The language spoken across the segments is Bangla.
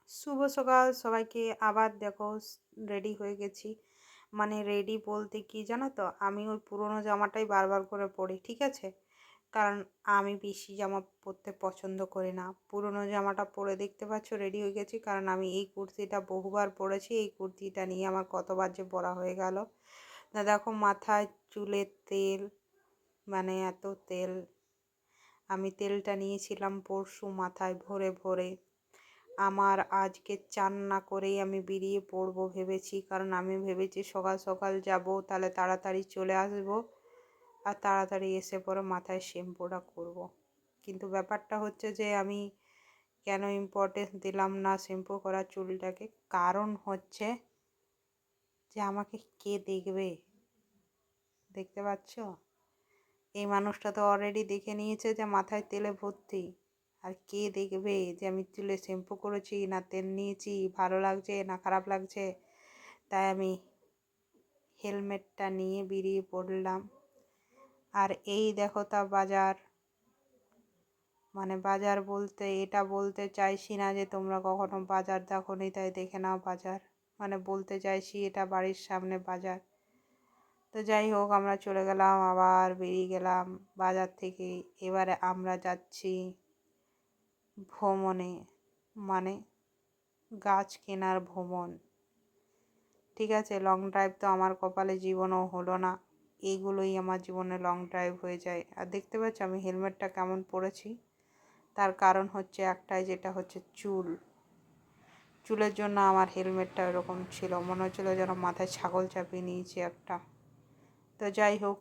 শুভ সকাল সবাইকে। আবার দেখো রেডি হয়ে গেছি। মানে রেডি বলতে কি জানো তো, আমি ওই পুরোনো জামাটাই বারবার করে পরি, ঠিক আছে? কারণ আমি বেশি জামা পরতে পছন্দ করি না। পুরোনো জামাটা পরে দেখতে পাচ্ছ রেডি হয়ে গেছি, কারণ আমি এই কুর্তিটা বহুবার পরেছি। এই কুর্তিটা নিয়ে আমার কতবার যে পরা হয়ে গেল। না দেখো, মাথায় চুলের তেল, মানে এত তেল। আমি তেলটা নিয়েছিলাম পরশু মাথায় ভরে ভরে। আমার আজকে চান না করেই আমি বেরিয়ে পড়বো ভেবেছি, কারণ আমি ভেবেছি সকাল সকাল যাব, তাহলে তাড়াতাড়ি চলে আসব আর তাড়াতাড়ি এসে পরে মাথায় শ্যাম্পুটা করব। কিন্তু ব্যাপারটা হচ্ছে যে আমি কেন ইম্পর্টেন্স দিলাম না শ্যাম্পু করা চুলটাকে, কারণ হচ্ছে যে আমাকে কে দেখবে। দেখতে পাচ্ছ, এই মানুষটা তো অলরেডি দেখে নিয়েছে যে মাথায় তেলে ভর্তি। আর কে দেখবে যে আমি চুলে শ্যাম্পু করেছি না তেল নিয়েছি, ভালো লাগছে না খারাপ লাগছে। তাই আমি হেলমেটটা নিয়ে বেরিয়ে পড়লাম। আর এই দেখো তা বাজার। মানে বাজার বলতে এটা বলতে চাইছি না যে তোমরা কখনো বাজার দেখোনি তাই দেখে নাও বাজার। মানে বলতে চাইছি এটা বাড়ির সামনে বাজার। তো যাই হোক, আমরা চলে গেলাম, আবার বেরিয়ে গেলাম বাজার থেকে। এবারে আমরা যাচ্ছি ভ্রমণে, মানে গাছ কেনার ভ্রমণ। ঠিক আছে, লং ড্রাইভ তো আমার কপালে জীবনেও হলো না। এইগুলোই আমার জীবনে লং ড্রাইভ হয়ে যায়। আর দেখতে পাচ্ছ আমি হেলমেটটা কেমন পরেছি, তার কারণ হচ্ছে একটাই, যেটা হচ্ছে চুলের জন্য আমার হেলমেটটা এরকম ছিল, মনে হচ্ছিলো যেন মাথায় ছাগল চাপিয়ে নিয়েছি একটা। তো যাই হোক,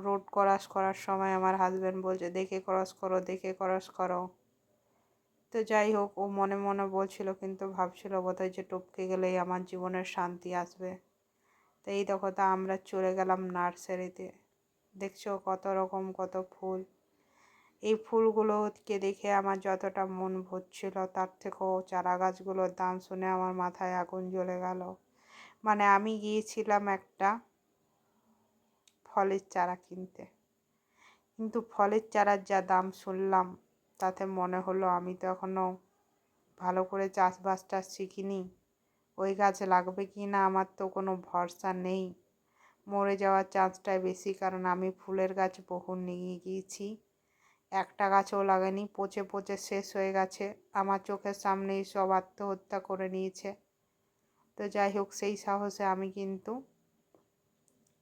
রোড ক্রস করার সময় আমার হাজব্যান্ড বলছে দেখে ক্রস করো, দেখে ক্রস করো। তো যাই হোক, ও মনে মনে বলছিল, কিন্তু ভাবছিল বোধহয় যে টপকে গেলেই আমার জীবনের শান্তি আসবে। তো এই দেখো, তা আমরা চলে গেলাম নার্সারিতে। দেখছো কত রকম কত ফুল। এই ফুলগুলোকে দেখে আমার যতটা মন ভরছিল, তার থেকেও চারা গাছগুলোর দাম শুনে আমার মাথায় আগুন জ্বলে গেল। মানে আমি গিয়েছিলাম একটা ফলের চারা কিনতে, কিন্তু ফলের চারার যা দাম শুনলাম, তাতে মনে হলো আমি তো এখনও ভালো করে চাষবাসটা শিখিনি। ওই গাছ লাগবে কি না আমার তো কোনো ভরসা নেই। মরে যাওয়ার চান্সটাই বেশি, কারণ আমি ফুলের গাছ বহু নিয়ে গিয়েছি, একটা গাছও লাগেনি, পচে পচে শেষ হয়ে গেছে। আমার চোখের সামনেই সব আত্মহত্যা করে নিয়েছে। তো যাই হোক, সেই সাহসে আমি কিন্তু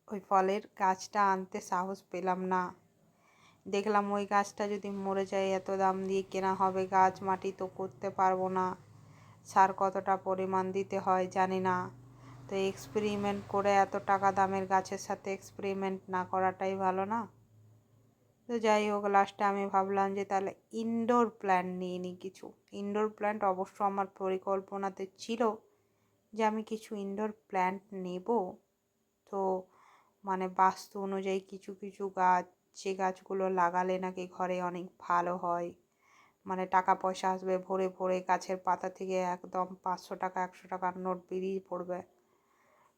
ওই ফলের গাছটা আনতে সাহস পেলাম না। দেখলাম ওই গাছটা যদি মরে যায়, এত দাম দিয়ে কেনা হবে গাছ, মাটি তো করতে পারবো না, সার কতটা পরিমাণ দিতে হয় জানি না। তো এক্সপেরিমেন্ট করে এত টাকা দামের গাছের সাথে এক্সপেরিমেন্ট না করাটাই ভালো না। তো যাই হোক, লাস্টে আমি ভাবলাম যে তাহলে ইনডোর প্ল্যান্ট নিয়ে নিই কিছু। ইনডোর প্ল্যান্ট অবশ্য আমার পরিকল্পনাতে ছিল যে আমি কিছু ইনডোর প্ল্যান্ট নেব। তো মানে বাস্তু অনুযায়ী কিছু কিছু গাছ, যে গাছগুলো লাগালে নাকি ঘরে অনেক ভালো হয়, মানে টাকা পয়সা আসবে ভরে ভরে, গাছের পাতা থেকে একদম 500 টাকা 100 টাকার নোট বেরিয়ে পড়বে।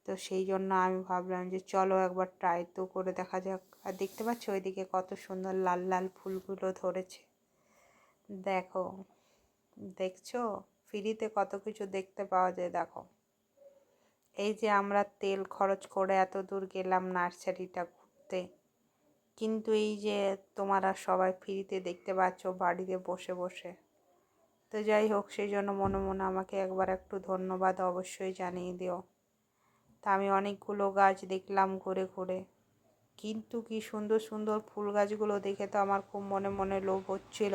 তো সেই জন্য আমি ভাবলাম যে চলো একবার ট্রাই তো করে দেখা যাক। আর দেখতে পাচ্ছ ওইদিকে কত সুন্দর লাল লাল ফুলগুলো ধরেছে। দেখো, দেখছো ফ্রিতে কত কিছু দেখতে পাওয়া যায়। দেখো, এই যে আমরা তেল খরচ করে এত দূর গেলাম নার্সারিটা ঘুরতে, কিন্তু এই যে তোমরা সবাই ফ্রিতে দেখতে পাচ্ছ বাড়িতে বসে বসে। তো যাই হোক, সেই জন্য মনে মনে আমাকে একবার একটু ধন্যবাদ অবশ্যই জানিয়ে দিও। তা আমি অনেকগুলো গাছ দেখলাম ঘুরে ঘুরে, কিন্তু কি সুন্দর সুন্দর ফুল গাছগুলো দেখে তো আমার খুব মনে মনে লোভ হচ্ছিল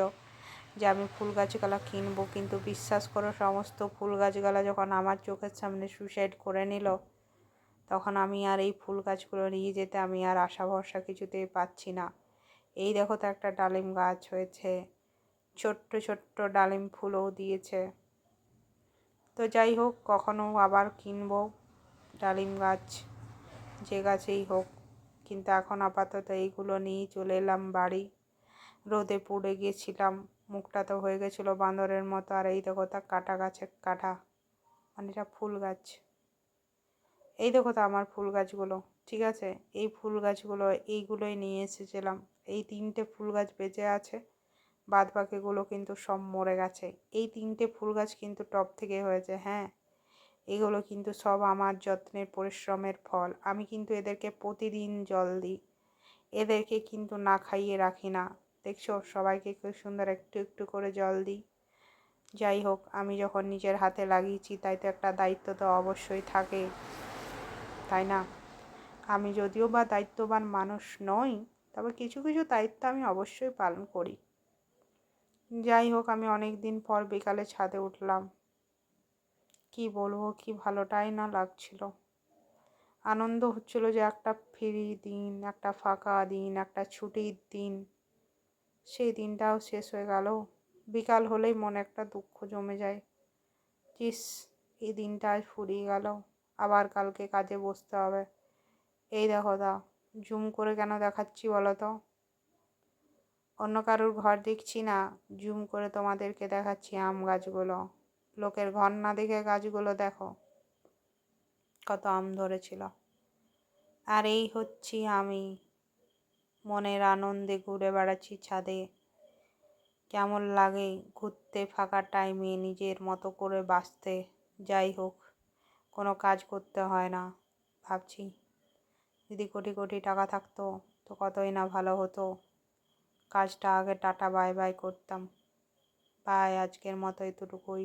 যে আমি ফুল গাছগুলো কিনবো। কিন্তু বিশ্বাস করো, সমস্ত ফুল গাছগুলো যখন আমার চোখের সামনে সুসাইড করে নিল, তখন আমি আর এই ফুল গাছগুলো নিয়ে যেতে আমি আর আশা ভরসা কিছুতেই পাচ্ছি না। এই দেখো তো একটা ডালিম গাছ হয়েছে, ছোট্ট ছোট্ট ডালিম ফুলও দিয়েছে। তো যাই হোক, কখনো আবার কিনবো ডালিম গাছ, যে গাছেই হোক। কিন্তু এখন আপাতত এইগুলো নিয়েই চলে এলাম বাড়ি। রোদে পুড়ে গিয়েছিলাম, মুখটা তো হয়ে গেছিলো বাঁদরের মতো। আর এই দেখো তা কাটা গাছে কাটা, মানে এটা ফুল গাছ। এই দেখো তো আমার ফুল গাছগুলো, ঠিক আছে? এই ফুল গাছগুলো এইগুলোই নিয়ে এসেছিলাম। এই 3টে ফুল গাছ বেঁচে আছে, বাদ বাকিগুলো কিন্তু সব মরে গেছে। এই 3টে ফুল গাছ কিন্তু টব থেকে হয়েছে। হ্যাঁ, এগুলো কিন্তু সব আমার যত্নের পরিশ্রমের ফল। আমি কিন্তু এদেরকে প্রতিদিন জল দিই, এদেরকে কিন্তু না খাইয়ে রাখি না। দেখছো সবাইকে খুব সুন্দর একটু একটু করে জল দিই। যাই হোক, আমি যখন নিজের হাতে লাগিয়েছি তাই তো একটা দায়িত্ব তো অবশ্যই থাকে, তাই না? আমি যদিও বা দায়িত্ববান মানুষ নই, তবে কিছু কিছু দায়িত্ব আমি অবশ্যই পালন করি। যাই হোক, আমি অনেক দিন পর বিকালে ছাদে উঠলাম। কি বলবো, কি ভালোটাই না লাগছিল। আনন্দ হচ্ছিল যে একটা ফ্রি দিন, একটা ফাঁকা দিন, একটা ছুটির দিন। সেই দিনটাও শেষ হয়ে গেল। বিকাল হলেই মনে একটা দুঃখ জমে যায়। ইস, এই দিনটা আজ ফুরিয়ে গেল, আবার কালকে কাজে বসতে হবে। এই দেখো জুম করে কেন দেখাচ্ছি বলো তো? অন্য কারোর ঘর দেখছি না, জুম করে তোমাদেরকে দেখাচ্ছি আম গাছগুলো। লোকের ঘর না দেখে গাছগুলো দেখো কত আম ধরেছিল। আর এই হচ্ছি আমি, মনের আনন্দে ঘুরে বেড়াচ্ছি ছাদে। কেমন লাগে ঘুরতে, ফাঁকা টাইমে নিজের মতো করে বাঁচতে। যাই হোক, কোনো কাজ করতে হয় না। ভাবছি যদি কোটি কোটি টাকা থাকতো তো কতই না ভালো হতো। কাজটা আগে টাটা বাই বাই করতাম। বাই, আজকের মতো এতটুকুই।